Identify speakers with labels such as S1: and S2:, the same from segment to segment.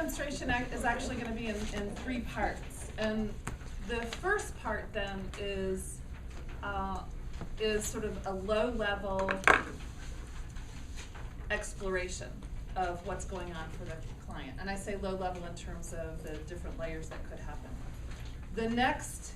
S1: demonstration is actually going to be in 3 parts, and the first part then is sort of a low-level exploration of what's going on for the client. And I say low-level in terms of the different layers that could happen. The next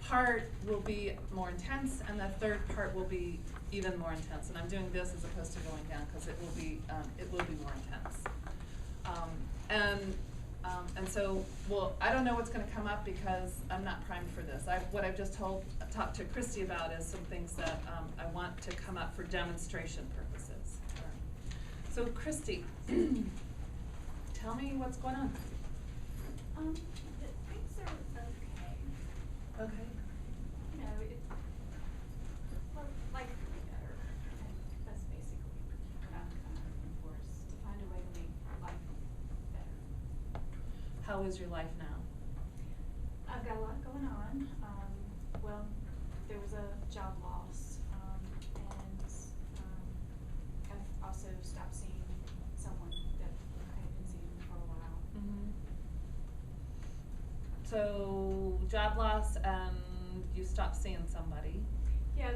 S1: part will be more intense, and the third part will be even more intense. And I'm doing this as opposed to going down because it will be more intense. And so, well, I don't know what's going to come up because I'm not primed for this. What I've just talked to Christy about is some things that I want to come up for demonstration purposes. So, Christy, tell me what's going on.
S2: Things are okay.
S1: Okay.
S2: You know, well, like could be better. That's basically what I'm kind of looking for, is to find a way to make life better.
S1: How is your life now?
S2: I've got a lot going on. Well, there was a job loss, and I've also stopped seeing someone that I had been seeing for a while.
S1: Mm-hmm. So, job loss, and you stopped seeing somebody.
S2: Yeah,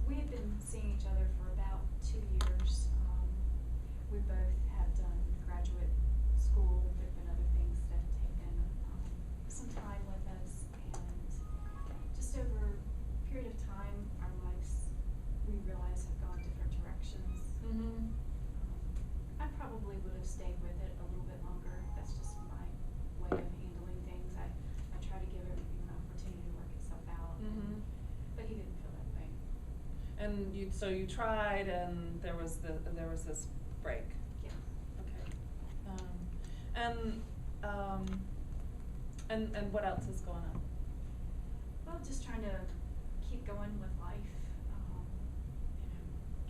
S2: we had been seeing each other for about 2 years. We both had done graduate school. There have been other things that have taken some time with us, and just over a period of time, our lives, we realize, have gone different directions.
S1: Mm-hmm.
S2: I probably would have stayed with it a little bit longer. That's just my way of handling things. I try to give everything an opportunity to work itself out.
S1: Mm-hmm.
S2: But he didn't feel that way.
S1: And so you tried, and there was this break.
S2: Yeah.
S1: Okay. And what else is going on?
S2: Well, just trying to keep going with life.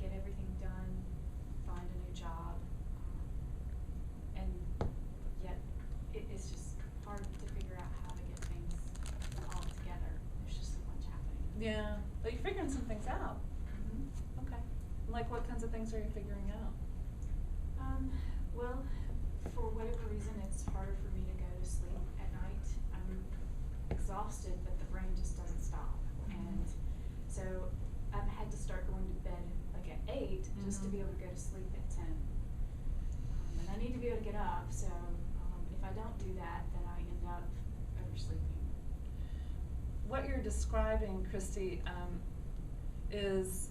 S2: Get everything done, find a new job, and yet it's just hard to figure out how to get things all together. There's just so much happening.
S1: Yeah, but you're figuring some things out.
S2: Mm-hmm.
S1: Okay. Like what kinds of things are you figuring out?
S2: Well, for whatever reason, it's harder for me to go to sleep at night. I'm exhausted, but the brain just doesn't stop. And so I've had to start going to bed like at 8 just to be able to go to sleep at 10. And I need to be able to get up, so if I don't do that, then I end up oversleeping.
S1: What you're describing, Christy, is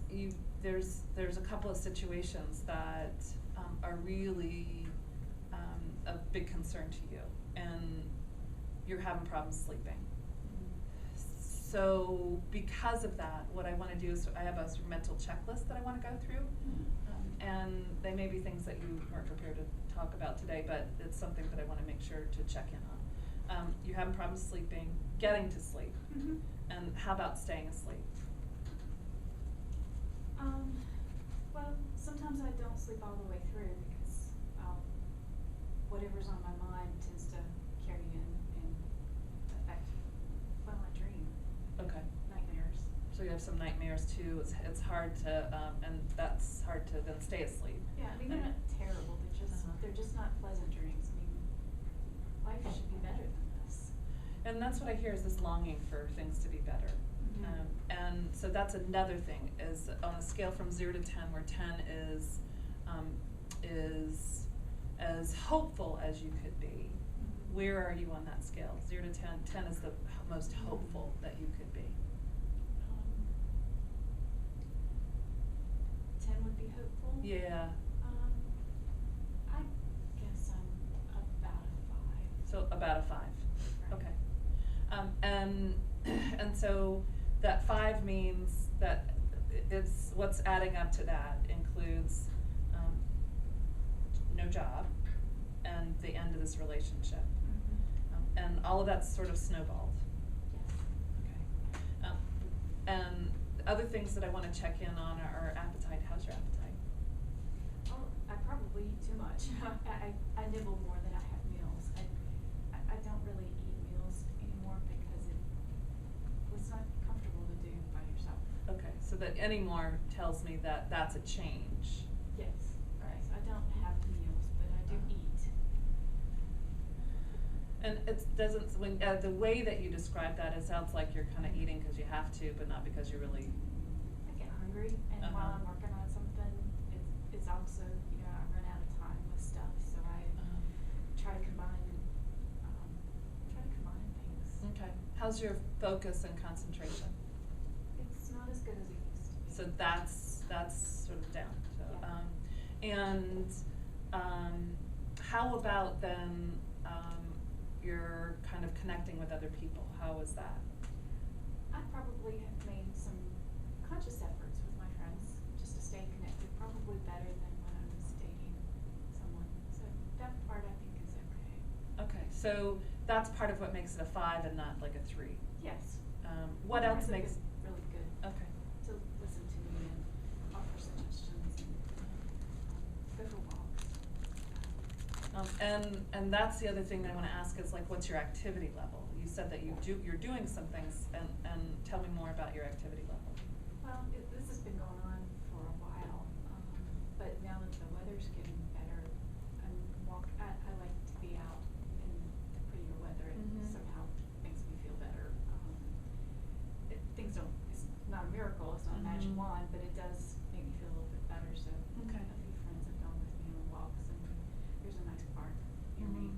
S1: there's a couple of situations that are really a big concern to you, and you're having problems sleeping. So because of that, what I want to do is I have a sort of mental checklist that I want to go through, and they may be things that you weren't prepared to talk about today, but it's something that I want to make sure to check in on. You're having problems sleeping, getting to sleep, and how about staying asleep?
S2: Well, sometimes I don't sleep all the way through because whatever's on my mind tends to carry in and affect, well, I dream.
S1: Okay.
S2: Nightmares.
S1: So you have some nightmares too. It's hard to, and that's hard to then stay asleep.
S2: Yeah, I mean, they're not terrible. They're just not pleasant dreams. I mean, life should be better than this.
S1: And that's what I hear is this longing for things to be better. And so that's another thing, is on a scale from 0 to 10, where 10 is as hopeful as you could be. Where are you on that scale? 0 to 10. 10 is the most hopeful that you could be.
S2: 10 would be hopeful?
S1: Yeah.
S2: I guess I'm about a 5.
S1: So about a 5.
S2: Right.
S1: Okay. And so that 5 means that it's what's adding up to that includes no job and the end of this relationship. And all of that's sort of snowballed.
S2: Yes.
S1: Okay. And other things that I want to check in on are appetite. How's your appetite?
S2: Oh, I probably eat too much. I nibble more than I have meals. I don't really eat meals anymore because it's not comfortable to do by yourself.
S1: Okay, so that anymore tells me that that's a change.
S2: Yes. Right. I don't have meals, but I do eat.
S1: And it doesn't, when, the way that you describe that, it sounds like you're kind of eating because you have to, but not because you're really.
S2: I get hungry, and while I'm working on something, it's also, you know, I run out of time with stuff, so I try to combine things.
S1: Okay. How's your focus and concentration?
S2: It's not as good as it used to be.
S1: So that's sort of down. So, how about then you're kind of connecting with other people? How is that?
S2: I probably have made some conscious efforts with my friends just to stay connected, probably better than when I was dating someone. So that part I think is okay.
S1: Okay, so that's part of what makes it a 5 and not like a 3.
S2: Yes.
S1: What
S2: My
S1: else
S2: friends have
S1: makes?
S2: been really good.
S1: Okay.
S2: To listen to me and offer suggestions and go for walks.
S1: And that's the other thing that I want to ask is like, what's your activity level? You said that you're doing some things, and tell me more about your activity level.
S2: Well, this has been going on for a while, but now that the weather's getting better, I like to be out in the prettier weather. It somehow makes me feel better. It's not a miracle, it's not a magic wand, but it does make me feel a little bit better. So
S1: Okay.
S2: a few friends have gone with me on walks, and there's a nice park near me.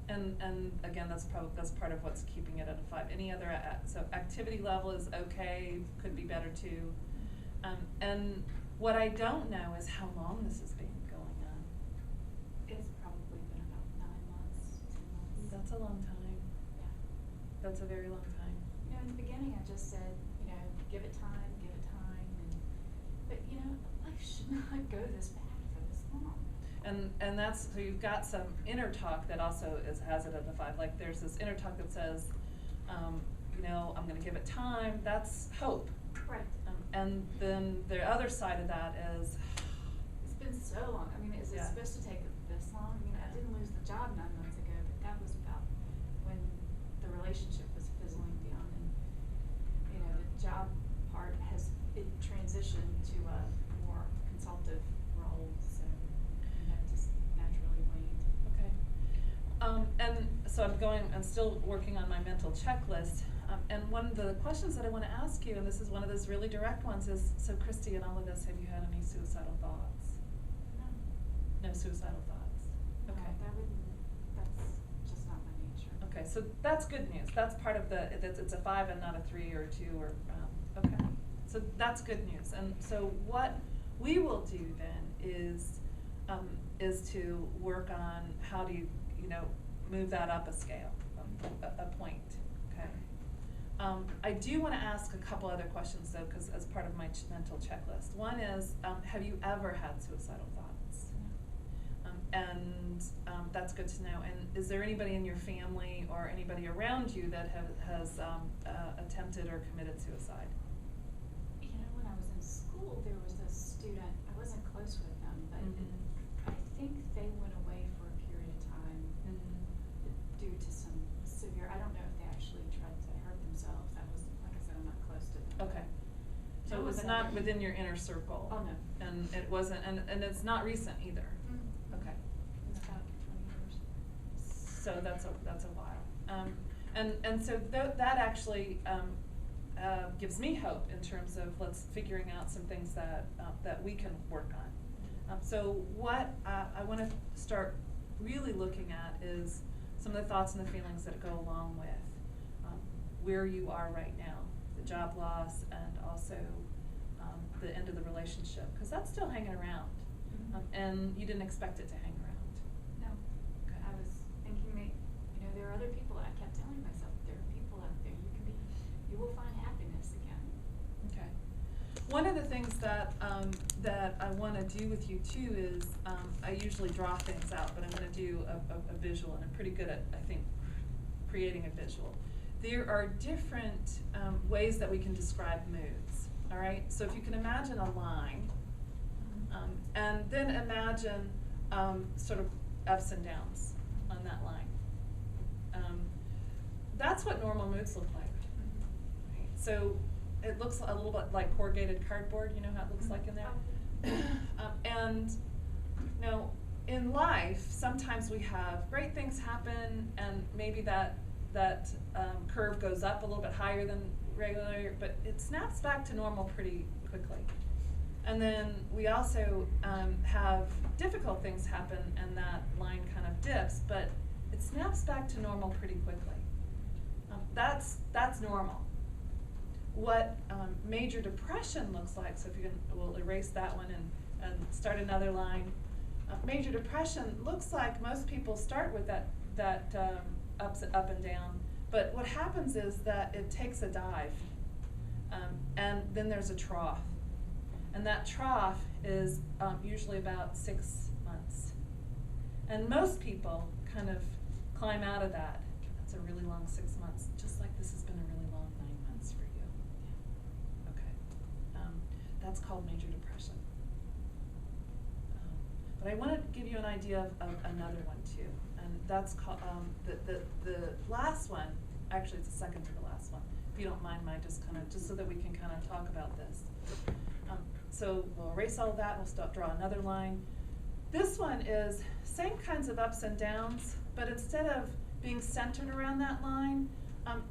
S1: And again, that's part of what's keeping it at a 5. Any other, so activity level is okay, could be better too. And what I don't know is how long this has been going on.
S2: It's probably been about 9 months, 10 months.
S1: That's a long time.
S2: Yeah.
S1: That's a very long time.
S2: You know, in the beginning, I just said, you know, give it time, but you know, life should not go this bad for this long.
S1: And that's, so you've got some inner talk that also has it at a 5. Like there's this inner talk that says, you know, I'm gonna give it time. That's hope.
S2: Right.
S1: And then the other side of that is,
S2: It's been so long. I mean, is it supposed to take this long? I mean, I didn't lose the job 9 months ago, but that was about when the relationship was fizzling beyond, and you know, the job part has transitioned to a more consultative role, so that just naturally waned.
S1: okay. And so I'm still working on my mental checklist. And one of the questions that I want to ask you, and this is one of those really direct ones, is, so Christy, in all of this, have you had any suicidal thoughts?
S2: No.
S1: No suicidal thoughts? Okay.
S2: No, that's just not my nature.
S1: Okay, so that's good news. That's part of the, it's a 5 and not a 3 or a 2 or, okay. So that's good news. And so what we will do then is to work on how do you move that up a scale, a point, okay? I do want to ask a couple other questions though, because as part of my mental checklist. One is, have you ever had suicidal thoughts? And that's good to know. And is there anybody in your family or anybody around you that has attempted or committed suicide?
S2: You know, when I was in school, there was a student, I wasn't close with them, but I think they went away for a period of time due to some severe, I don't know if they actually tried to hurt themselves. That was, like I said, I'm not close to them.
S1: Okay. So it was not within your inner circle?
S2: Oh, no.
S1: And it wasn't, and it's not recent either? Okay.
S2: It's about 20 years.
S1: So that's a while. And so that actually gives me hope in terms of figuring out some things that we can work on. So what I want to start really looking at is some of the thoughts and the feelings that go along with where you are right now, the job loss, and also the end of the relationship, because that's still hanging around, and you didn't expect it to hang around.
S2: No.
S1: Okay.
S2: I was thinking, there are other people. I kept telling myself, there are people out there. You will find happiness again.
S1: Okay. One of the things that I want to do with you too is I usually draw things out, but I'm going to do a visual, and I'm pretty good at, I think, creating a visual. There are different ways that we can describe moods. All right. So if you can imagine a line, and then imagine sort of ups and downs on that line. That's what normal moods look like. Right? So it looks a little bit like corrugated cardboard. You know how it looks like in there? And in life, sometimes we have great things happen, and maybe that curve goes up a little bit higher than regular, but it snaps back to normal pretty quickly. And then we also have difficult things happen, and that line kind of dips, but it snaps back to normal pretty quickly. That's normal. What major depression looks like, so if you can, we'll erase that one and start another line. Major depression looks like most people start with that up and down, but what happens is that it takes a dive, and then there's a trough, and that trough is usually about 6 months, and most people kind of climb out of that. That's a really long 6 months, just like this has been a really long 9 months for you. Okay, that's called major depression. But I want to give you an idea of another one too, and that's called the last one. Actually, it's the second to the last one. If you don't mind, just so that we can kind of talk about this. So we'll erase all of that. We'll draw another line. This one is same kinds of ups and downs, but instead of being centered around that line,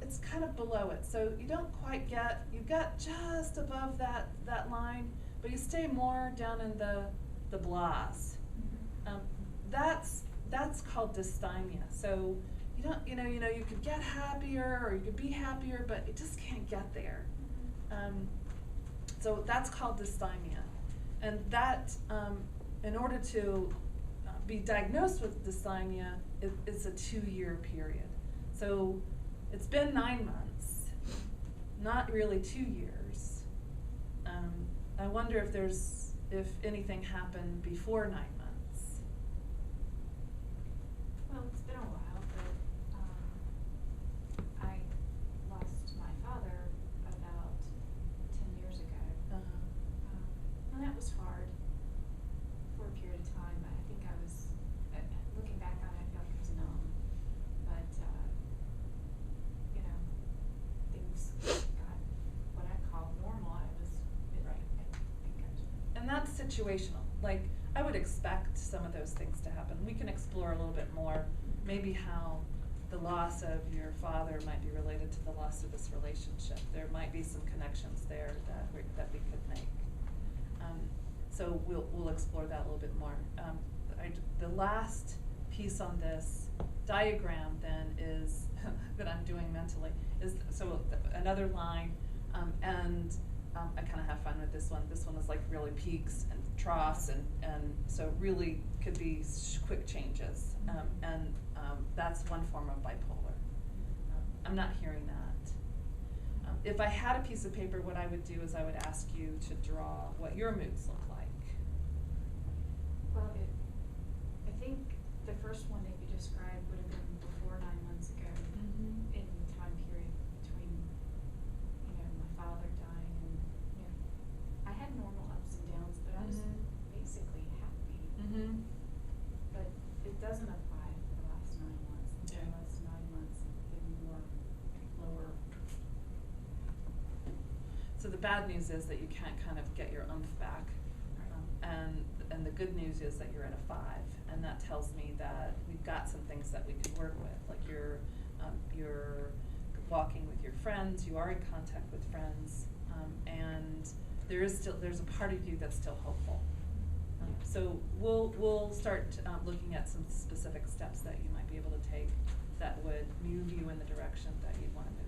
S1: it's kind of below it. So you don't quite get, you got just above that line, but you stay more down in the blahs. That's called dysthymia. So you don't, you could get happier or you could be happier, but you just can't get there. So that's called dysthymia, and that in order to be diagnosed with dysthymia, it's a 2-year period. So it's been 9 months, not really 2 years. I wonder if anything happened before 9 months.
S2: Well, it's been a while, but I lost my father about 10 years ago. And that was hard for a period of time. I think I was, looking back on it, I feel like I was numb. But, things got what I call normal. I think I was.
S1: And that's situational. Like, I would expect some of those things to happen. We can explore a little bit more, maybe how the loss of your father might be related to the loss of this relationship. There might be some connections there that we could make. So we'll explore that a little bit more. The last piece on this diagram then is that I'm doing mentally is another line, and I kind of have fun with this one. This one is like really peaks and troughs, and so really could be quick changes, and that's one form of bipolar. I'm not hearing that. If I had a piece of paper, what I would do is I would ask you to draw what your moods look like.
S2: Well, I think the first one that you described would have been before 9 months ago, in the time period between, my father dying and, I had normal ups and downs, but I was basically happy. But it doesn't apply for the last 9 months. The last 9 months have been more lower.
S1: So the bad news is that you can't kind of get your oomph back, and the good news is that you're at a 5, and that tells me that we've got some things that we could work with, like you're walking with your friends, you are in contact with friends, and there's a part of you that's still hopeful. So we'll start looking at some specific steps that you might be able to take that would move you in the direction that you want to move.